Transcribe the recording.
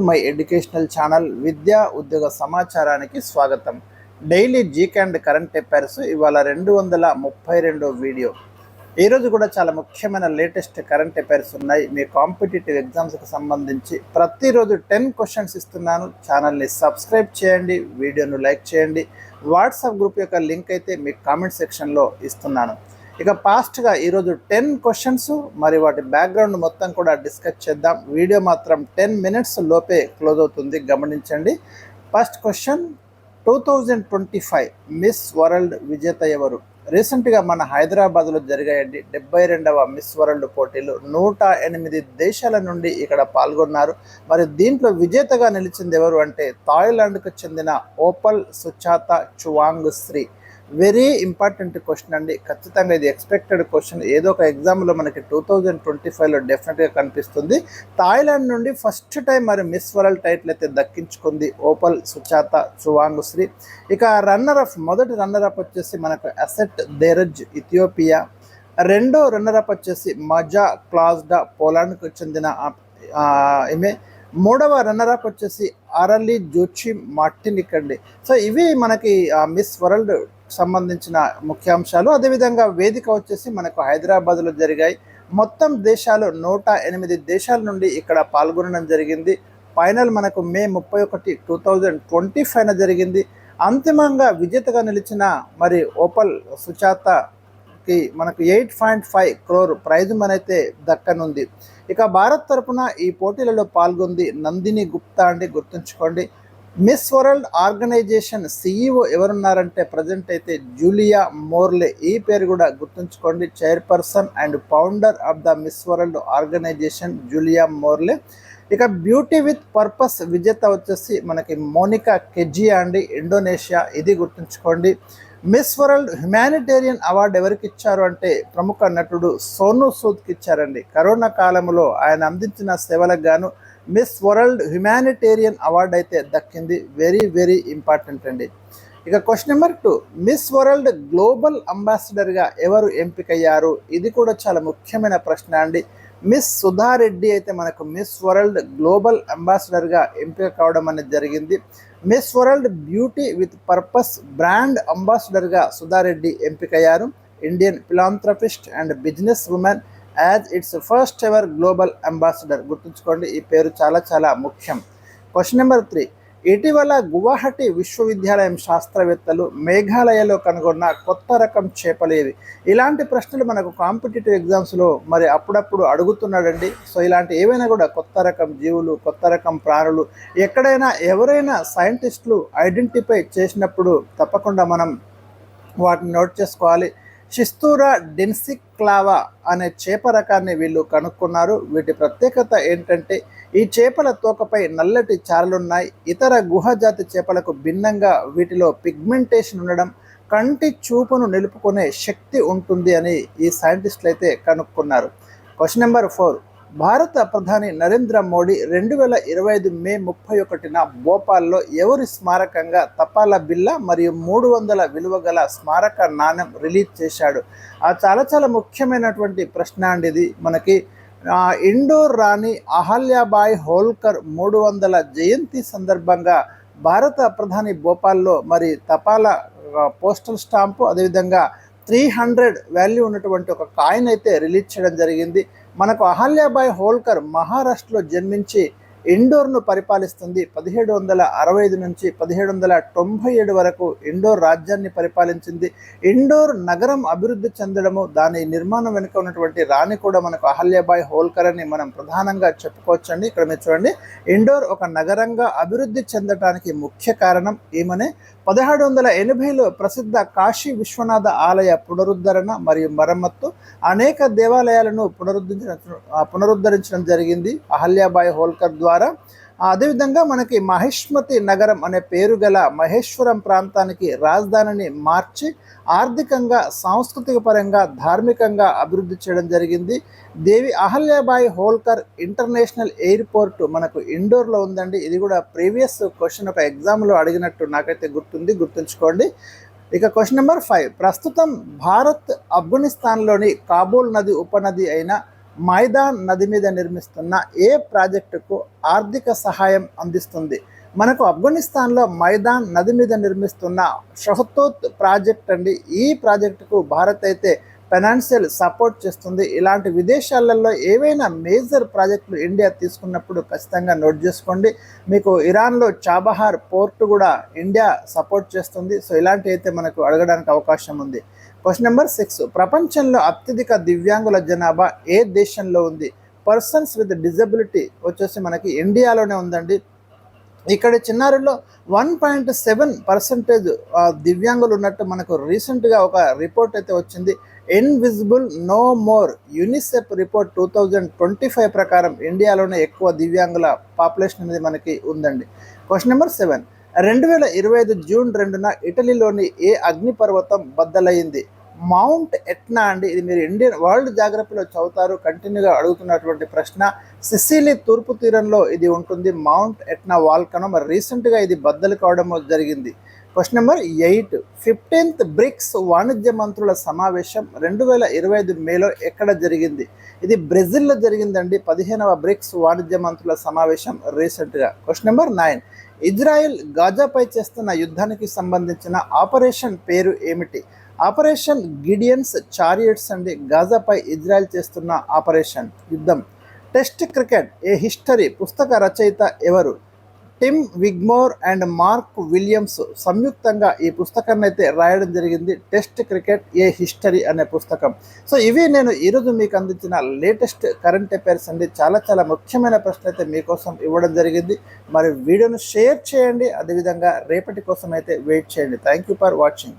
My educational channel విద్యా ఉద్యోగ సమాచారానికి స్వాగతం. Daily GK and current affairs ఇవాళ 232 వీడియో. ఈరోజు కూడా చాలా ముఖ్యమైన లేటెస్ట్ కరెంట్ అఫైర్స్ ఉన్నాయి. మీ కాంపిటేటివ్ ఎగ్జామ్స్కి సంబంధించి ప్రతిరోజు 10 క్వశ్చన్స్ ఇస్తున్నాను. ఛానల్ని సబ్స్క్రైబ్ చేయండి, వీడియోను లైక్ చేయండి. వాట్సాప్ గ్రూప్ యొక్క లింక్ అయితే మీ కామెంట్ సెక్షన్లో ఇస్తున్నాను. ఇక ఫాస్ట్గా ఈరోజు 10 క్వశ్చన్స్ మరి వాటి బ్యాక్గ్రౌండ్ మొత్తం కూడా డిస్కస్ చేద్దాం. వీడియో మాత్రం 10 మినిట్స్ లోపే క్లోజ్ అవుతుంది, గమనించండి. ఫస్ట్ క్వశ్చన్, 2025 మిస్ వరల్డ్ విజేత ఎవరు? రీసెంట్గా మన హైదరాబాద్లో జరిగాయండి 72వ మిస్ వరల్డ్ పోటీలు. 108 దేశాల నుండి ఇక్కడ పాల్గొన్నారు. మరి దీంట్లో విజేతగా నిలిచింది ఎవరు అంటే థాయిలాండ్కు చెందిన Opal Suchata Chuangsri. Very important question అండి. ఖచ్చితంగా ఇది ఎక్స్పెక్టెడ్ క్వశ్చన్. ఏదో ఒక ఎగ్జామ్లో మనకి 2025లో డెఫినెట్గా కనిపిస్తుంది. థాయిలాండ్ నుండి ఫస్ట్ టైం మరి మిస్ వరల్డ్ టైటిల్ అయితే దక్కించుకుంది ఓపల్ సుచాత చువాంగ్ శ్రీ. ఇక మొదటి రన్నర్ అప్ వచ్చేసి మనకు అసెట్ దేరజ్ ఇథియోపియా. రెండో రన్నర్ అప్ వచ్చేసి మజా క్లాజ్డా పోలాండ్కు చెందిన ఈమె. మూడవ రన్నర్ అప్ వచ్చేసి అరలి జోచి మార్టినిక్ అండి. సో ఇవి మనకి మిస్ వరల్డ్ సంబంధించిన ముఖ్యాంశాలు. అదేవిధంగా వేదిక వచ్చేసి మనకు హైదరాబాద్లో జరిగాయి. మొత్తం దేశాలు 108 దేశాల నుండి ఇక్కడ పాల్గొనడం జరిగింది. ఫైనల్ మనకు మే 31, 2025 జరిగింది. అంతిమంగా విజేతగా నిలిచిన మరి ఓపల్ సుచాతకి మనకు 8.5 crore ప్రైజ్ మనీ అయితే దక్కనుంది. ఇక భారత్ తరపున ఈ పోటీలలో పాల్గొంది నందిని గుప్తా అండి, గుర్తుంచుకోండి. మిస్ వరల్డ్ ఆర్గనైజేషన్ CEO ఎవరున్నారంటే ప్రజెంట్ అయితే జూలియా మోర్లే. ఈ పేరు కూడా గుర్తుంచుకోండి. Chairperson and founder of the Miss World Organization Julia Morley. ఇక బ్యూటీ విత్ పర్పస్ విజేత వచ్చేసి మనకి మోనికా కెజియా అండి, ఇండోనేషియా. ఇది గుర్తుంచుకోండి. మిస్ వరల్డ్ హ్యుమానిటేరియన్ అవార్డు ఎవరికి ఇచ్చారు అంటే ప్రముఖ నటుడు సోనూ సూద్కి ఇచ్చారండి. కరోనా కాలంలో ఆయన అందించిన సేవలకు గాను మిస్ వరల్డ్ హ్యుమానిటేరియన్ అవార్డు అయితే దక్కింది. వెరీ వెరీ ఇంపార్టెంట్ అండి. ఇక question number 2, Miss World global అంబాసిడర్గా ఎవరు ఎంపికయ్యారు? ఇది కూడా చాలా ముఖ్యమైన ప్రశ్న అండి. మిస్ సుధారెడ్డి అయితే మనకు మిస్ వరల్డ్ గ్లోబల్ అంబాసిడర్గా ఎంపిక కావడం అనేది జరిగింది. Miss world beauty with purpose brand అంబాసిడర్గా Sudha Reddy ఎంపికయ్యారు. Indian philanthropist and business women as it's first ever global ambassador. గుర్తుంచుకోండి, ఈ పేరు చాలా చాలా ముఖ్యం. క్వశ్చన్ నెంబర్ 3, ఇటీవల గువాహటి విశ్వవిద్యాలయం శాస్త్రవేత్తలు మేఘాలయలో కనుగొన్న కొత్త రకం చేపలు ఏవి? ఇలాంటి ప్రశ్నలు మనకు కాంపిటేటివ్ ఎగ్జామ్స్లో మరి అప్పుడప్పుడు అడుగుతున్నాడండి. సో ఇలాంటి ఏవైనా కూడా కొత్త రకం జీవులు, కొత్త రకం ప్రాణులు ఎక్కడైనా ఎవరైనా సైంటిస్టులు ఐడెంటిఫై చేసినప్పుడు తప్పకుండా మనం వాటిని నోట్ చేసుకోవాలి. షిస్తూరా డెన్సిక్లావా అనే చేప రకాన్ని వీళ్ళు కనుక్కున్నారు. వీటి ప్రత్యేకత ఏంటంటే ఈ చేపల తోకపై నల్లటి చారలున్నాయి. ఇతర గుహజాతి చేపలకు భిన్నంగా వీటిలో పిగ్మెంటేషన్ ఉండడం, కంటి చూపును నిలుపుకునే శక్తి ఉంటుంది అని ఈ సైంటిస్టులు అయితే కనుక్కున్నారు. క్వశ్చన్ నెంబర్ 4, భారత ప్రధాని నరేంద్ర మోడీ 2025 మే 31న భోపాల్లో ఎవరి స్మారకంగా తపాలా బిల్ల మరియు 300 విలువ గల స్మారక నాణ్యం రిలీజ్ చేశాడు? చాలా చాలా ముఖ్యమైనటువంటి ప్రశ్న అండి ఇది. మనకి ఇండోర్ రాణి అహల్యాబాయ్ హోల్కర్ 300 జయంతి సందర్భంగా భారత ప్రధాని భోపాల్లో మరి తపాలా పోస్టల్ స్టాంపు, అదేవిధంగా 300 వాల్యూ ఉన్నటువంటి ఒక కాయిన్ అయితే రిలీజ్ చేయడం జరిగింది. మనకు అహల్యాబాయ్ హోల్కర్ మహారాష్ట్రలో జన్మించి ఇండోర్ను పరిపాలిస్తుంది. 1765 నుంచి 1797 వరకు ఇండోర్ రాజ్యాన్ని పరిపాలించింది. ఇండోర్ నగరం అభివృద్ధి చెందడము, దాని నిర్మాణం వెనుక ఉన్నటువంటి రాణి కూడా మనకు అహల్యాబాయ్ హోల్కర్ అని మనం ప్రధానంగా చెప్పుకోవచ్చండి. ఇక్కడ మీరు చూడండి, ఇండోర్ ఒక నగరంగా అభివృద్ధి చెందడానికి ముఖ్య కారణం ఈమెనే. 1780లో ప్రసిద్ధ కాశీ విశ్వనాథ ఆలయ పునరుద్ధరణ మరియు మరమ్మత్తు, అనేక దేవాలయాలను పునరుద్ధరించడం జరిగింది అహల్యాబాయ్ హోల్కర్ ద్వారా. అదేవిధంగా మనకి మహిష్మతి నగరం అనే పేరు గల మహేశ్వరం ప్రాంతానికి రాజధానిని మార్చి ఆర్థికంగా, సాంస్కృతిక పరంగా, ధార్మికంగా అభివృద్ధి చేయడం జరిగింది. దేవి అహల్యాబాయ్ హోల్కర్ ఇంటర్నేషనల్ ఎయిర్పోర్ట్ మనకు ఇండోర్లో ఉందండి. ఇది కూడా ప్రీవియస్ క్వశ్చన్ ఒక ఎగ్జామ్లో అడిగినట్టు నాకైతే గుర్తుంచుకోండి. ఇక క్వశ్చన్ నెంబర్ 5, ప్రస్తుతం భారత్ ఆఫ్ఘనిస్తాన్లోని కాబూల్ నది ఉపనది అయిన మైదాన్ నది మీద నిర్మిస్తున్న ఏ ప్రాజెక్టుకు ఆర్థిక సహాయం అందిస్తుంది? మనకు ఆఫ్ఘనిస్తాన్లో మైదాన్ నది మీద నిర్మిస్తున్న షహతూత్ ప్రాజెక్ట్ అండి. ఈ ప్రాజెక్టుకు భారత్ అయితే ఫైనాన్షియల్ సపోర్ట్ చేస్తుంది. ఇలాంటి విదేశాలలో ఏవైనా మేజర్ ప్రాజెక్టులు ఇండియా తీసుకున్నప్పుడు ఖచ్చితంగా నోట్ చేసుకోండి. మీకు ఇరాన్లో చాబహార్ పోర్టు కూడా ఇండియా సపోర్ట్ చేస్తుంది. సో ఇలాంటివి అయితే మనకు అడగడానికి అవకాశం ఉంది. క్వశ్చన్ నెంబర్ 6, ప్రపంచంలో అత్యధిక దివ్యాంగుల జనాభా ఏ దేశంలో ఉంది? పర్సన్స్ విత్ డిజబిలిటీ వచ్చేసి మనకి ఇండియాలోనే ఉందండి. ఇక్కడ చిన్నారుల్లో 1.7% దివ్యాంగులు ఉన్నట్టు మనకు రీసెంట్గా ఒక రిపోర్ట్ అయితే వచ్చింది. Invisible no more UNICEF report 2025 ప్రకారం ఇండియాలోనే ఎక్కువ దివ్యాంగుల పాపులేషన్ అనేది మనకి ఉందండి. క్వశ్చన్ నెంబర్ 7, 2025 జూన్ 2న ఇటలీలోని ఏ అగ్నిపర్వతం బద్దలైంది? మౌంట్ ఎట్నా అండి. ఇది మీరు ఇండియన్ వరల్డ్ జాగ్రఫీలో చదువుతారు, కంటిన్యూగా అడుగుతున్నటువంటి ప్రశ్న. సిసిలీ తూర్పు తీరంలో ఇది ఉంటుంది, మౌంట్ ఎట్నా వాల్కనో. మరి రీసెంట్గా ఇది బద్దలు కావడం జరిగింది. క్వశ్చన్ నెంబర్ 8, 15th బ్రిక్స్ వాణిజ్య మంత్రుల సమావేశం 2025 మేలో ఎక్కడ జరిగింది? ఇది బ్రెజిల్లో జరిగిందండి. 15వ బ్రిక్స్ వాణిజ్య మంత్రుల సమావేశం రీసెంట్గా. క్వశ్చన్ నెంబర్ 9, ఇజ్రాయెల్ గాజాపై చేస్తున్న యుద్ధానికి సంబంధించిన ఆపరేషన్ పేరు ఏమిటి? ఆపరేషన్ గిడియన్స్ చారియట్స్ అండి. గాజాపై ఇజ్రాయెల్ చేస్తున్న ఆపరేషన్ యుద్ధం. టెస్ట్ క్రికెట్ ఏ హిస్టరీ పుస్తక రచయిత ఎవరు? టిమ్ విగ్మోర్ అండ్ మార్క్ విలియమ్స్ సంయుక్తంగా ఈ పుస్తకాన్ని అయితే రాయడం జరిగింది. టెస్ట్ క్రికెట్ ఏ హిస్టరీ అనే పుస్తకం. సో ఇవి నేను ఈరోజు మీకు అందించిన లేటెస్ట్ కరెంట్ అఫైర్స్ అండి. చాలా ముఖ్యమైన ప్రశ్న అయితే మీకోసం ఇవ్వడం జరిగింది. మరి వీడియోను షేర్ చేయండి, అదేవిధంగా రేపటి కోసం అయితే వెయిట్ చేయండి. Thank you for watching.